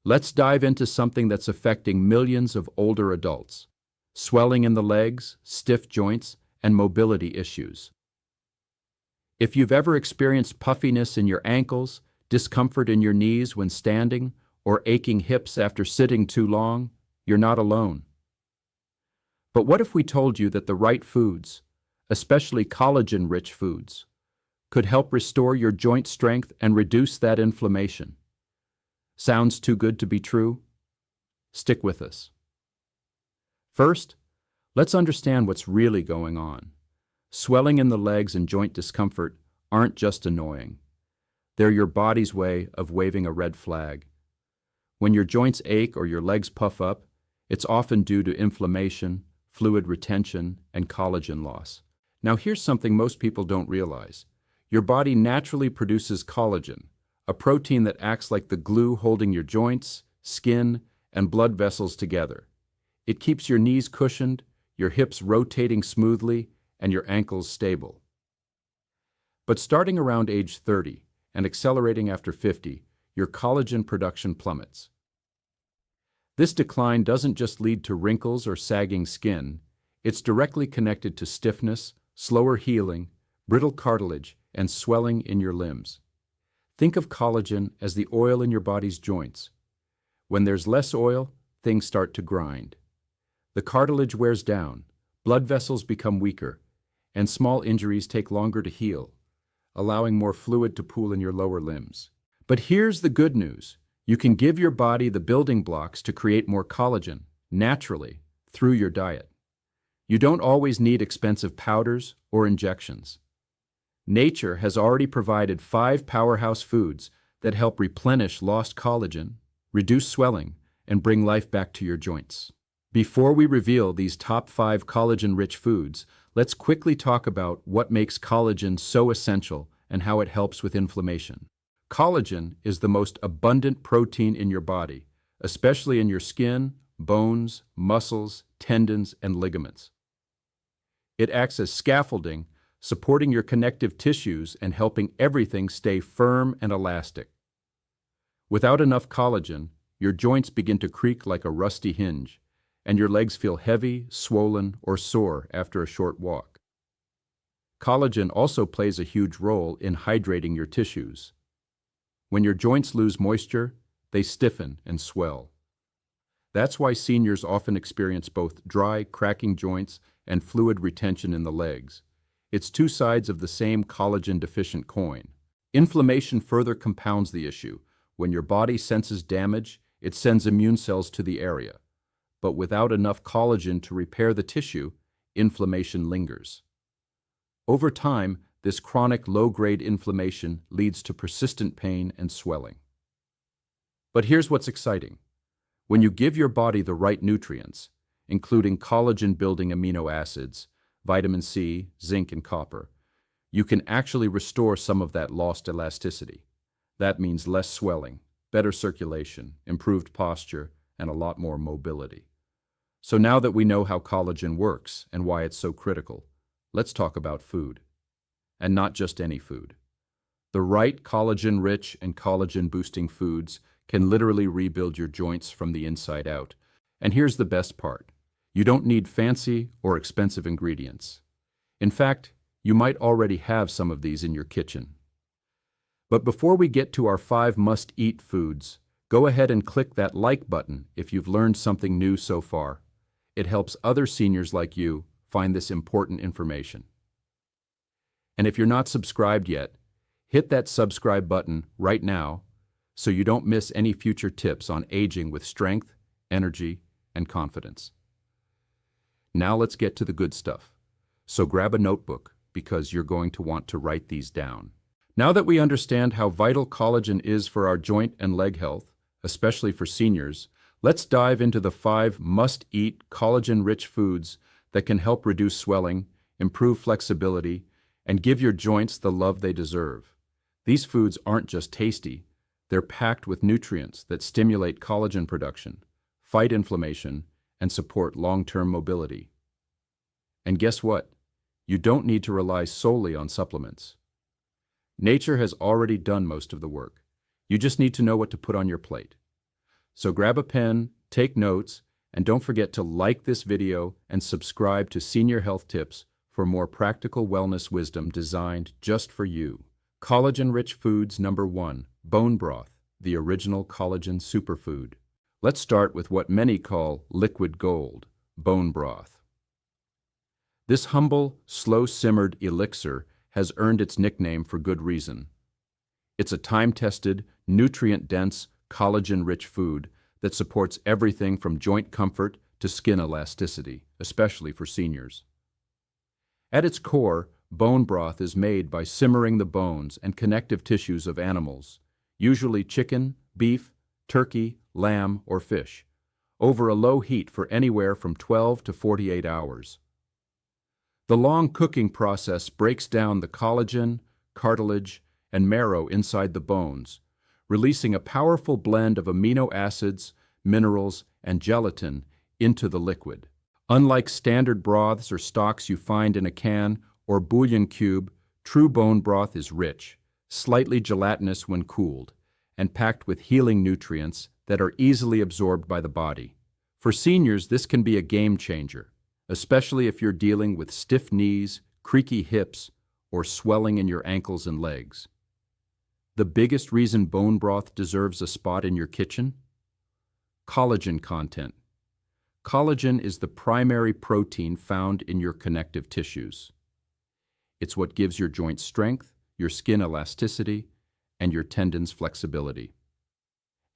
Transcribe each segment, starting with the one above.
Let's dive into something that's affecting millions of older adults: swelling in the legs, stiff joints, and mobility issues. If you've ever experienced puffiness in your ankles, discomfort in your knees when standing, or aching hips after sitting too long, you're not alone. But what if we told you that the right foods, especially collagen-rich foods, could help restore your joint strength and reduce that inflammation? Sounds too good to be true? Stick with us. First, let's understand what's really going on. Swelling in the legs and joint discomfort aren't just annoying. They're your body's way of waving a red flag. When your joints ache or your legs puff up, it's often due to inflammation, fluid retention, and collagen loss. Now here's something most people don't realize. Your body naturally produces collagen, a protein that acts like the glue holding your joints, skin, and blood vessels together. It keeps your knees cushioned, your hips rotating smoothly, and your ankles stable. But starting around age 30 and accelerating after 50, your collagen production plummets. This decline doesn't just lead to wrinkles or sagging skin, it's directly connected to stiffness, slower healing, brittle cartilage, and swelling in your limbs. Think of collagen as the oil in your body's joints. When there's less oil, things start to grind. The cartilage wears down, blood vessels become weaker, and small injuries take longer to heal, allowing more fluid to pool in your lower limbs. But here's the good news. You can give your body the building blocks to create more collagen, naturally, through your diet. You don't always need expensive powders or injections. Nature has already provided 5 powerhouse foods that help replenish lost collagen, reduce swelling, and bring life back to your joints. Before we reveal these top 5 collagen-rich foods, let's quickly talk about what makes collagen so essential and how it helps with inflammation. Collagen is the most abundant protein in your body, especially in your skin, bones, muscles, tendons, and ligaments. It acts as scaffolding, supporting your connective tissues and helping everything stay firm and elastic. Without enough collagen, your joints begin to creak like a rusty hinge, and your legs feel heavy, swollen, or sore after a short walk. Collagen also plays a huge role in hydrating your tissues. When your joints lose moisture, they stiffen and swell. That's why seniors often experience both dry, cracking joints and fluid retention in the legs. It's two sides of the same collagen-deficient coin. Inflammation further compounds the issue. When your body senses damage, it sends immune cells to the area. But without enough collagen to repair the tissue, inflammation lingers. Over time, this chronic low-grade inflammation leads to persistent pain and swelling. But here's what's exciting. When you give your body the right nutrients, including collagen-building amino acids, vitamin C, zinc, and copper, you can actually restore some of that lost elasticity. That means less swelling, better circulation, improved posture, and a lot more mobility. So now that we know how collagen works and why it's so critical, let's talk about food. And not just any food. The right collagen-rich and collagen-boosting foods can literally rebuild your joints from the inside out. And here's the best part. You don't need fancy or expensive ingredients. In fact, you might already have some of these in your kitchen. But before we get to our 5 must-eat foods, go ahead and click that like button if you've learned something new so far. It helps other seniors like you find this important information. And if you're not subscribed yet, hit that subscribe button right now so you don't miss any future tips on aging with strength, energy, and confidence. Now let's get to the good stuff. So grab a notebook because you're going to want to write these down. Now that we understand how vital collagen is for our joint and leg health, especially for seniors, let's dive into the 5 must-eat collagen-rich foods that can help reduce swelling, improve flexibility, and give your joints the love they deserve. These foods aren't just tasty, they're packed with nutrients that stimulate collagen production, fight inflammation, and support long-term mobility. And guess what? You don't need to rely solely on supplements. Nature has already done most of the work. You just need to know what to put on your plate. So grab a pen, take notes, and don't forget to like this video and subscribe to Senior Health Tips for more practical wellness wisdom designed just for you. Collagen-rich foods number 1, bone broth, the original collagen superfood. Let's start with what many call liquid gold, bone broth. This humble, slow-simmered elixir has earned its nickname for good reason. It's a time-tested, nutrient-dense, collagen-rich food that supports everything from joint comfort to skin elasticity, especially for seniors. At its core, bone broth is made by simmering the bones and connective tissues of animals, usually chicken, beef, turkey, lamb, or fish, over a low heat for anywhere from 12 to 48 hours. The long cooking process breaks down the collagen, cartilage, and marrow inside the bones, releasing a powerful blend of amino acids, minerals, and gelatin into the liquid. Unlike standard broths or stocks you find in a can or bouillon cube, true bone broth is rich, slightly gelatinous when cooled, and packed with healing nutrients that are easily absorbed by the body. For seniors, this can be a game changer, especially if you're dealing with stiff knees, creaky hips, or swelling in your ankles and legs. The biggest reason bone broth deserves a spot in your kitchen? Collagen content. Collagen is the primary protein found in your connective tissues. It's what gives your joints strength, your skin elasticity, and your tendons flexibility.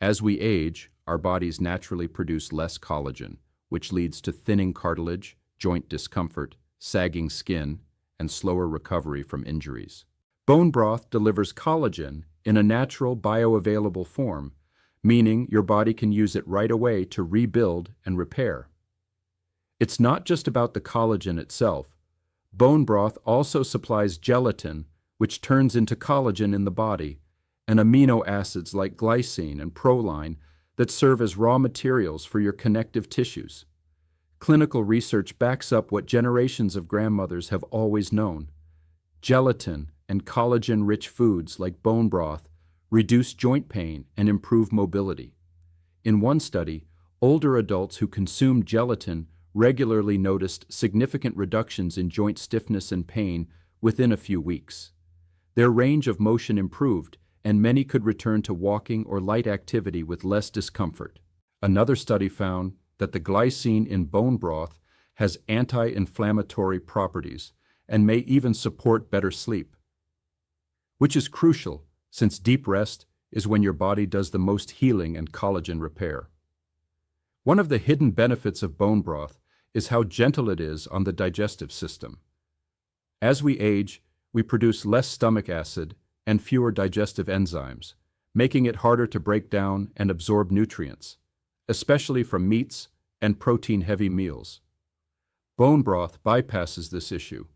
As we age, our bodies naturally produce less collagen, which leads to thinning cartilage, joint discomfort, sagging skin, and slower recovery from injuries. Bone broth delivers collagen in a natural, bioavailable form, meaning your body can use it right away to rebuild and repair. It's not just about the collagen itself. Bone broth also supplies gelatin, which turns into collagen in the body, and amino acids like glycine and proline that serve as raw materials for your connective tissues. Clinical research backs up what generations of grandmothers have always known. Gelatin and collagen-rich foods like bone broth reduce joint pain and improve mobility. In one study, older adults who consumed gelatin regularly noticed significant reductions in joint stiffness and pain within a few weeks. Their range of motion improved, and many could return to walking or light activity with less discomfort. Another study found that the glycine in bone broth has anti-inflammatory properties and may even support better sleep, which is crucial since deep rest is when your body does the most healing and collagen repair. One of the hidden benefits of bone broth is how gentle it is on the digestive system. As we age, we produce less stomach acid and fewer digestive enzymes, making it harder to break down and absorb nutrients, especially from meats and protein-heavy meals. Bone broth bypasses this issue.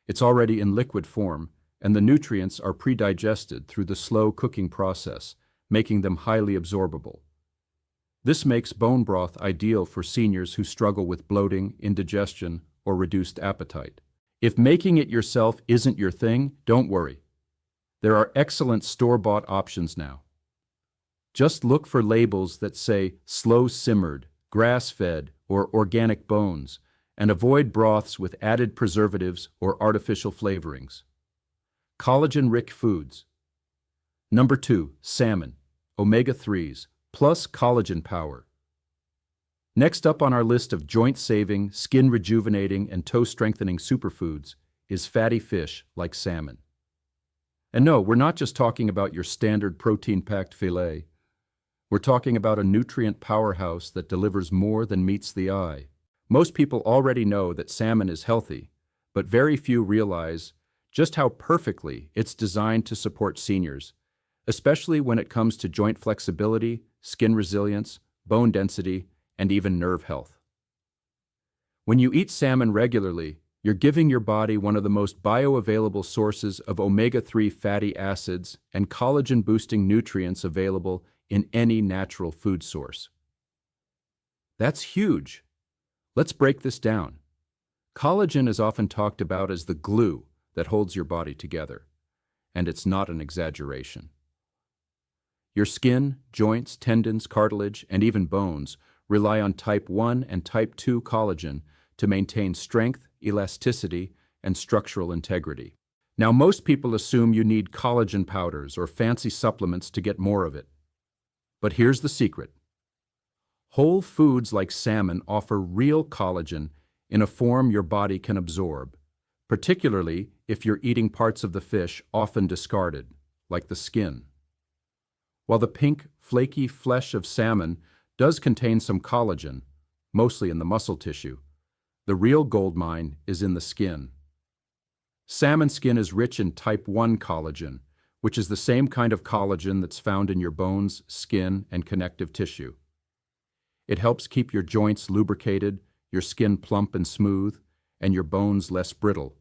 It's already in liquid form, and the nutrients are pre-digested through the slow cooking process, making them highly absorbable. This makes bone broth ideal for seniors who struggle with bloating, indigestion, or reduced appetite. If making it yourself isn't your thing, don't worry. There are excellent store-bought options now. Just look for labels that say slow-simmered, grass-fed, or organic bones, and avoid broths with added preservatives or artificial flavorings. Collagen-rich foods. Number 2, salmon, omega-3s, plus collagen power. Next up on our list of joint-saving, skin-rejuvenating, and toe-strengthening superfoods is fatty fish like salmon. And no, we're not just talking about your standard protein-packed filet. We're talking about a nutrient powerhouse that delivers more than meets the eye. Most people already know that salmon is healthy, but very few realize just how perfectly it's designed to support seniors, especially when it comes to joint flexibility, skin resilience, bone density, and even nerve health. When you eat salmon regularly, you're giving your body one of the most bioavailable sources of omega-3 fatty acids and collagen-boosting nutrients available in any natural food source. That's huge. Let's break this down. Collagen is often talked about as the glue that holds your body together, and it's not an exaggeration. Your skin, joints, tendons, cartilage, and even bones rely on type 1 and type 2 collagen to maintain strength, elasticity, and structural integrity. Now, most people assume you need collagen powders or fancy supplements to get more of it. But here's the secret. Whole foods like salmon offer real collagen in a form your body can absorb, particularly if you're eating parts of the fish often discarded, like the skin. While the pink, flaky flesh of salmon does contain some collagen, mostly in the muscle tissue, the real gold mine is in the skin. Salmon skin is rich in type 1 collagen, which is the same kind of collagen that's found in your bones, skin, and connective tissue. It helps keep your joints lubricated, your skin plump and smooth, and your bones less brittle,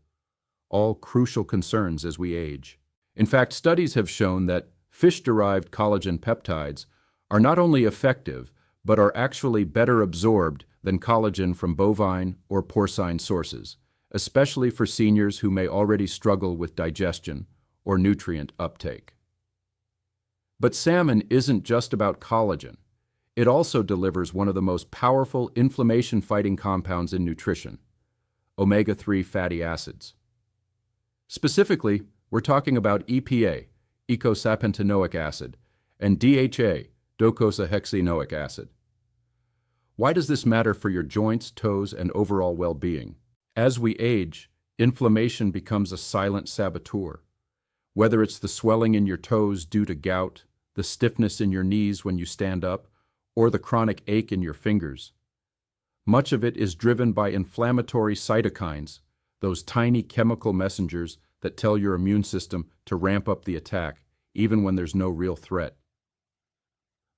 all crucial concerns as we age. In fact, studies have shown that fish-derived collagen peptides are not only effective, but are actually better absorbed than collagen from bovine or porcine sources, especially for seniors who may already struggle with digestion or nutrient uptake. But salmon isn't just about collagen. It also delivers one of the most powerful inflammation-fighting compounds in nutrition, omega-3 fatty acids. Specifically, we're talking about EPA, eicosapentaenoic acid, and DHA, docosahexaenoic acid. Why does this matter for your joints, toes, and overall well-being? As we age, inflammation becomes a silent saboteur. Whether it's the swelling in your toes due to gout, the stiffness in your knees when you stand up, or the chronic ache in your fingers. Much of it is driven by inflammatory cytokines, those tiny chemical messengers that tell your immune system to ramp up the attack, even when there's no real threat.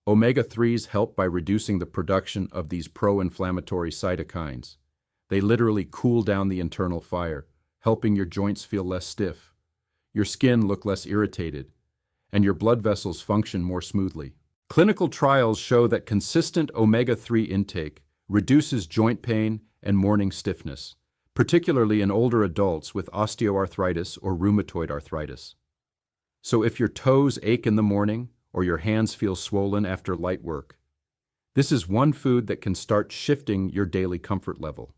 Omega-3s help by reducing the production of these pro-inflammatory cytokines. They literally cool down the internal fire, helping your joints feel less stiff, your skin look less irritated, and your blood vessels function more smoothly. Clinical trials show that consistent omega-3 intake reduces joint pain and morning stiffness, particularly in older adults with osteoarthritis or rheumatoid arthritis. So if your toes ache in the morning or your hands feel swollen after light work, this is one food that can start shifting your daily comfort level.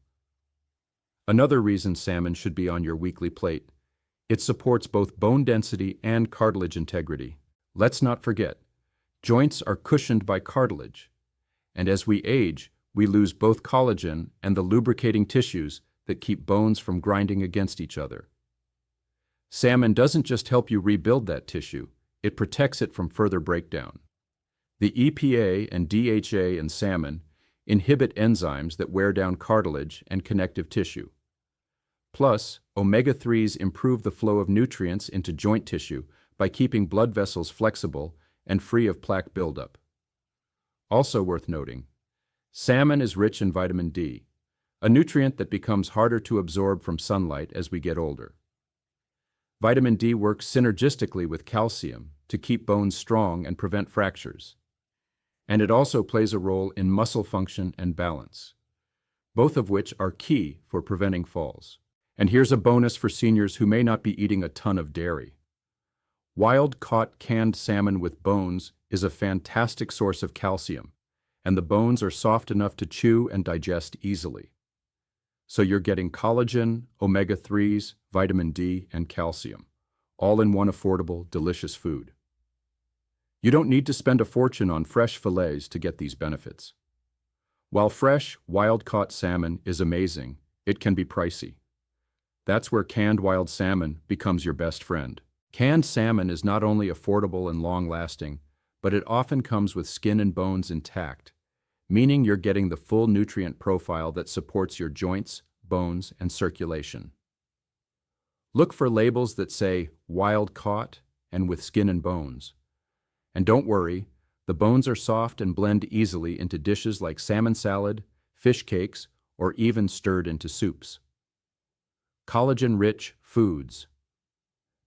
Another reason salmon should be on your weekly plate. It supports both bone density and cartilage integrity. Let's not forget, joints are cushioned by cartilage, and as we age, we lose both collagen and the lubricating tissues that keep bones from grinding against each other. Salmon doesn't just help you rebuild that tissue, it protects it from further breakdown. The EPA and DHA in salmon inhibit enzymes that wear down cartilage and connective tissue. Plus, omega-3s improve the flow of nutrients into joint tissue by keeping blood vessels flexible and free of plaque buildup. Also worth noting, salmon is rich in vitamin D, a nutrient that becomes harder to absorb from sunlight as we get older. Vitamin D works synergistically with calcium to keep bones strong and prevent fractures. And it also plays a role in muscle function and balance, both of which are key for preventing falls. And here's a bonus for seniors who may not be eating a ton of dairy. Wild-caught canned salmon with bones is a fantastic source of calcium, and the bones are soft enough to chew and digest easily. So you're getting collagen, omega-3s, vitamin D, and calcium, all in one affordable, delicious food. You don't need to spend a fortune on fresh fillets to get these benefits. While fresh, wild-caught salmon is amazing, it can be pricey. That's where canned wild salmon becomes your best friend. Canned salmon is not only affordable and long-lasting, but it often comes with skin and bones intact, meaning you're getting the full nutrient profile that supports your joints, bones, and circulation. Look for labels that say wild-caught and with skin and bones. And don't worry, the bones are soft and blend easily into dishes like salmon salad, fish cakes, or even stirred into soups. Collagen-rich foods.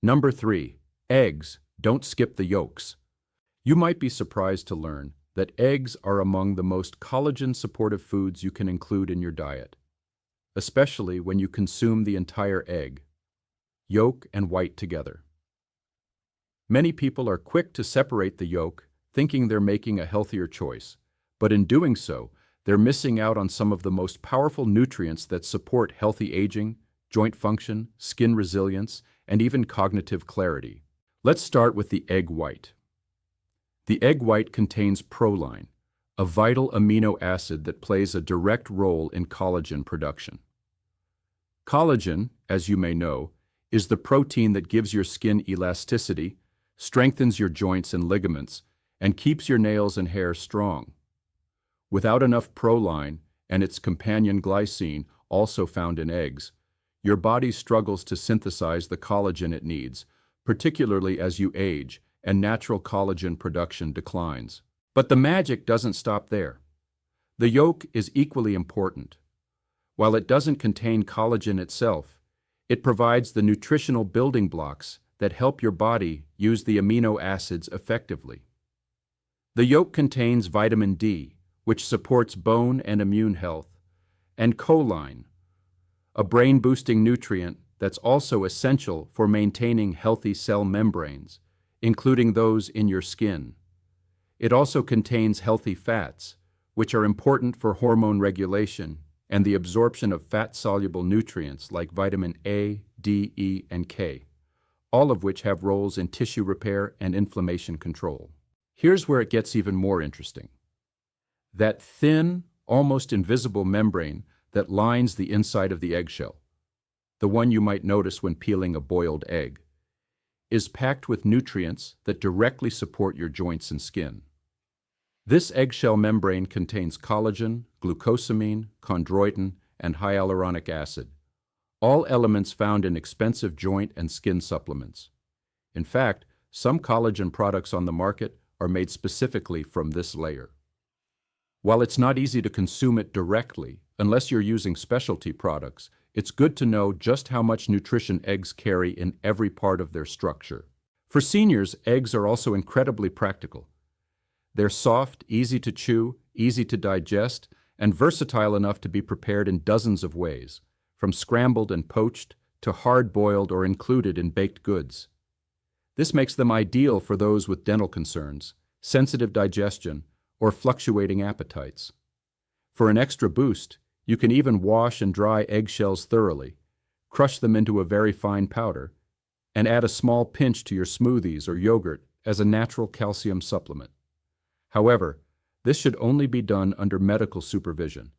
Number 3, eggs. Don't skip the yolks. You might be surprised to learn that eggs are among the most collagen-supportive foods you can include in your diet, especially when you consume the entire egg, yolk and white together. Many people are quick to separate the yolk thinking they're making a healthier choice, but in doing so, they're missing out on some of the most powerful nutrients that support healthy aging, joint function, skin resilience, and even cognitive clarity. Let's start with the egg white. The egg white contains proline, a vital amino acid that plays a direct role in collagen production. Collagen, as you may know, is the protein that gives your skin elasticity, strengthens your joints and ligaments, and keeps your nails and hair strong. Without enough proline and its companion glycine, also found in eggs, your body struggles to synthesize the collagen it needs, particularly as you age and natural collagen production declines. But the magic doesn't stop there. The yolk is equally important. While it doesn't contain collagen itself, it provides the nutritional building blocks that help your body use the amino acids effectively. The yolk contains vitamin D, which supports bone and immune health, and choline, a brain-boosting nutrient that's also essential for maintaining healthy cell membranes, including those in your skin. It also contains healthy fats, which are important for hormone regulation and the absorption of fat-soluble nutrients like vitamin A, D, E, and K, all of which have roles in tissue repair and inflammation control. Here's where it gets even more interesting. That thin, almost invisible membrane that lines the inside of the eggshell, the one you might notice when peeling a boiled egg, is packed with nutrients that directly support your joints and skin. This eggshell membrane contains collagen, glucosamine, chondroitin, and hyaluronic acid, all elements found in expensive joint and skin supplements. In fact, some collagen products on the market are made specifically from this layer. While it's not easy to consume it directly, unless you're using specialty products, it's good to know just how much nutrition eggs carry in every part of their structure. For seniors, eggs are also incredibly practical. They're soft, easy to chew, easy to digest, and versatile enough to be prepared in dozens of ways, from scrambled and poached to hard-boiled or included in baked goods. This makes them ideal for those with dental concerns, sensitive digestion, or fluctuating appetites. For an extra boost, you can even wash and dry eggshells thoroughly, crush them into a very fine powder, and add a small pinch to your smoothies or yogurt as a natural calcium supplement. However, this should only be done under medical supervision,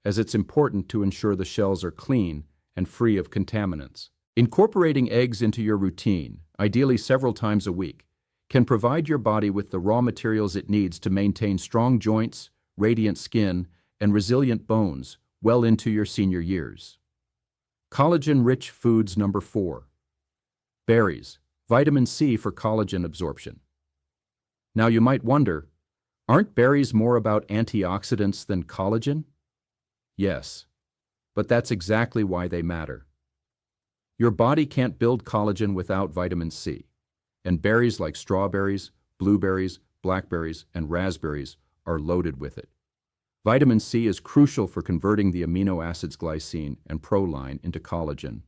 as it's important to ensure the shells are clean and free of contaminants. Incorporating eggs into your routine, ideally several times a week, can provide your body with the raw materials it needs to maintain strong joints, radiant skin, and resilient bones well into your senior years. Collagen-rich foods number 4. Berries, vitamin C for collagen absorption. Now you might wonder, aren't berries more about antioxidants than collagen? Yes, but that's exactly why they matter. Your body can't build collagen without vitamin C, and berries like strawberries, blueberries, blackberries, and raspberries are loaded with it. Vitamin C is crucial for converting the amino acids glycine and proline into collagen.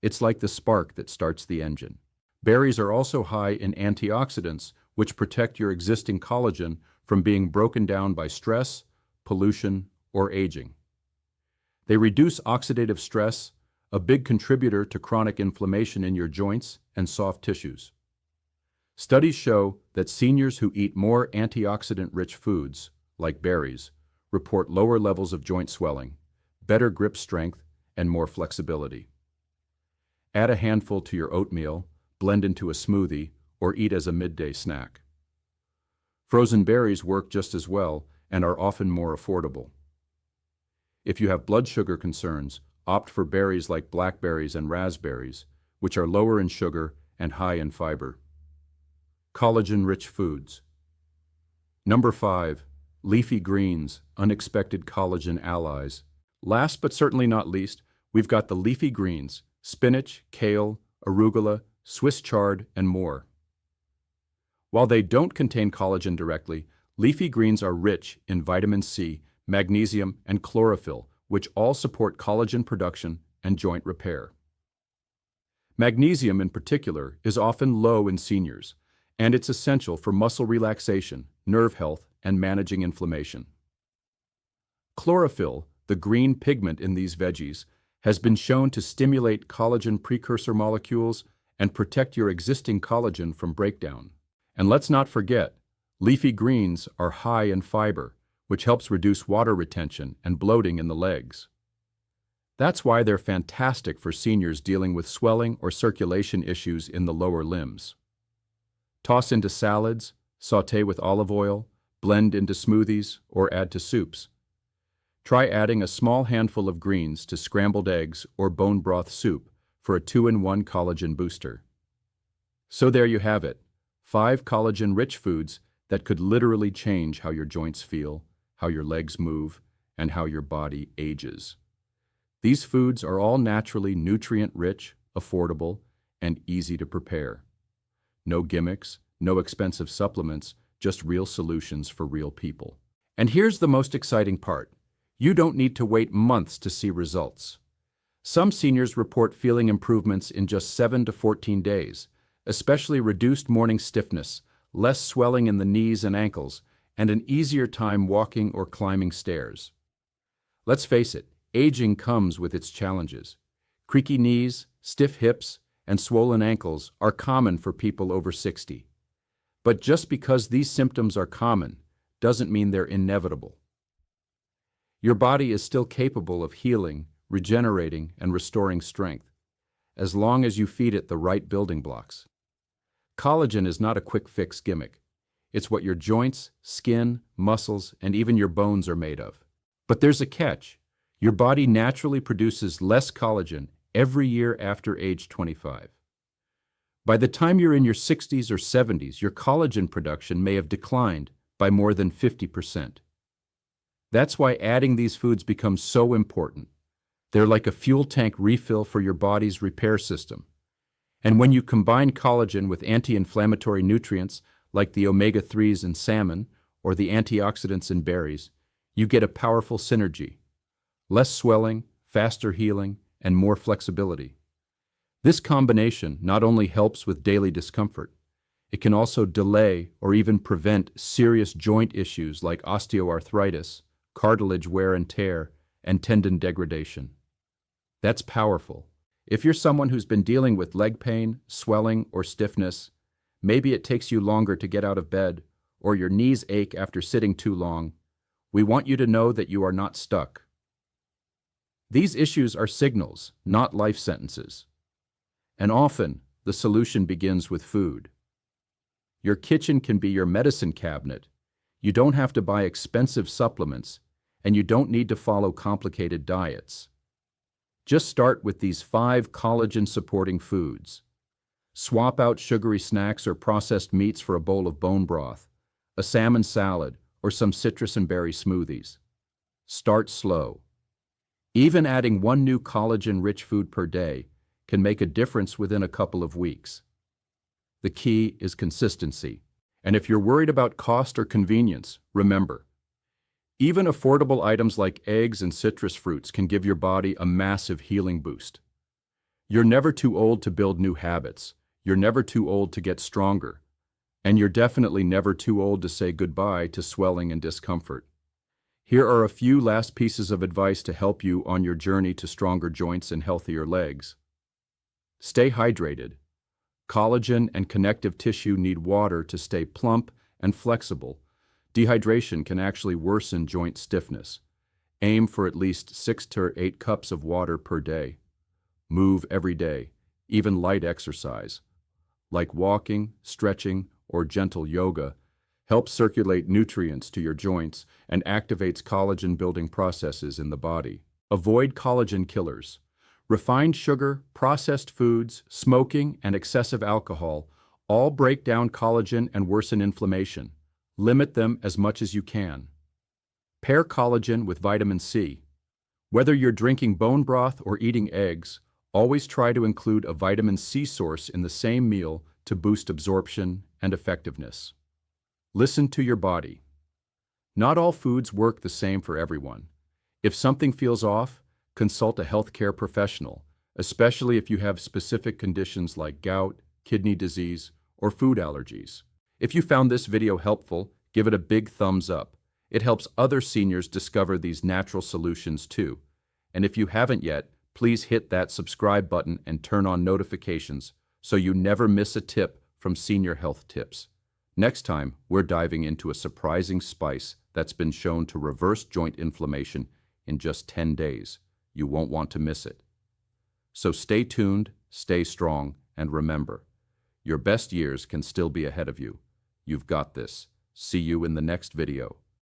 It's like the spark that starts the engine. Berries are also high in antioxidants, which protect your existing collagen from being broken down by stress, pollution, or aging. They reduce oxidative stress, a big contributor to chronic inflammation in your joints and soft tissues. Studies show that seniors who eat more antioxidant-rich foods, like berries, report lower levels of joint swelling, better grip strength, and more flexibility. Add a handful to your oatmeal, blend into a smoothie, or eat as a midday snack. Frozen berries work just as well and are often more affordable. If you have blood sugar concerns, opt for berries like blackberries and raspberries, which are lower in sugar and high in fiber. Collagen-rich foods. Number 5. Leafy greens, unexpected collagen allies. Last but certainly not least, we've got the leafy greens, spinach, kale, arugula, Swiss chard, and more. While they don't contain collagen directly, leafy greens are rich in vitamin C, magnesium, and chlorophyll, which all support collagen production and joint repair. Magnesium in particular is often low in seniors, and it's essential for muscle relaxation, nerve health, and managing inflammation. Chlorophyll, the green pigment in these veggies, has been shown to stimulate collagen precursor molecules and protect your existing collagen from breakdown. And let's not forget, leafy greens are high in fiber, which helps reduce water retention and bloating in the legs. That's why they're fantastic for seniors dealing with swelling or circulation issues in the lower limbs. Toss into salads, sauté with olive oil, blend into smoothies, or add to soups. Try adding a small handful of greens to scrambled eggs or bone broth soup for a 2-in-1 collagen booster. So there you have it, 5 collagen-rich foods that could literally change how your joints feel, how your legs move, and how your body ages. These foods are all naturally nutrient-rich, affordable, and easy to prepare. No gimmicks, no expensive supplements, just real solutions for real people. And here's the most exciting part. You don't need to wait months to see results. Some seniors report feeling improvements in just 7 to 14 days, especially reduced morning stiffness, less swelling in the knees and ankles, and an easier time walking or climbing stairs. Let's face it, aging comes with its challenges. Creaky knees, stiff hips, and swollen ankles are common for people over 60. But just because these symptoms are common doesn't mean they're inevitable. Your body is still capable of healing, regenerating, and restoring strength, as long as you feed it the right building blocks. Collagen is not a quick-fix gimmick. It's what your joints, skin, muscles, and even your bones are made of. But there's a catch. Your body naturally produces less collagen every year after age 25. By the time you're in your 60s or 70s, your collagen production may have declined by more than 50%. That's why adding these foods becomes so important. They're like a fuel tank refill for your body's repair system. And when you combine collagen with anti-inflammatory nutrients like the omega-3s in salmon or the antioxidants in berries, you get a powerful synergy. Less swelling, faster healing, and more flexibility. This combination not only helps with daily discomfort, it can also delay or even prevent serious joint issues like osteoarthritis, cartilage wear and tear, and tendon degradation. That's powerful. If you're someone who's been dealing with leg pain, swelling, or stiffness, maybe it takes you longer to get out of bed, or your knees ache after sitting too long, we want you to know that you are not stuck. These issues are signals, not life sentences. And often, the solution begins with food. Your kitchen can be your medicine cabinet. You don't have to buy expensive supplements, and you don't need to follow complicated diets. Just start with these 5 collagen-supporting foods. Swap out sugary snacks or processed meats for a bowl of bone broth, a salmon salad, or some citrus and berry smoothies. Start slow. Even adding 1 new collagen-rich food per day can make a difference within a couple of weeks. The key is consistency. And if you're worried about cost or convenience, remember, even affordable items like eggs and citrus fruits can give your body a massive healing boost. You're never too old to build new habits. You're never too old to get stronger. And you're definitely never too old to say goodbye to swelling and discomfort. Here are a few last pieces of advice to help you on your journey to stronger joints and healthier legs. Stay hydrated. Collagen and connective tissue need water to stay plump and flexible. Dehydration can actually worsen joint stiffness. Aim for at least 6 to 8 cups of water per day. Move every day, even light exercise, like walking, stretching, or gentle yoga, helps circulate nutrients to your joints and activates collagen-building processes in the body. Avoid collagen killers. Refined sugar, processed foods, smoking, and excessive alcohol all break down collagen and worsen inflammation. Limit them as much as you can. Pair collagen with vitamin C. Whether you're drinking bone broth or eating eggs, always try to include a vitamin C source in the same meal to boost absorption and effectiveness. Listen to your body. Not all foods work the same for everyone. If something feels off, consult a healthcare professional, especially if you have specific conditions like gout, kidney disease, or food allergies. If you found this video helpful, give it a big thumbs up. It helps other seniors discover these natural solutions too. And if you haven't yet, please hit that subscribe button and turn on notifications so you never miss a tip from Senior Health Tips. Next time, we're diving into a surprising spice that's been shown to reverse joint inflammation in just 10 days. You won't want to miss it. So stay tuned, stay strong, and remember, your best years can still be ahead of you. You've got this. See you in the next video.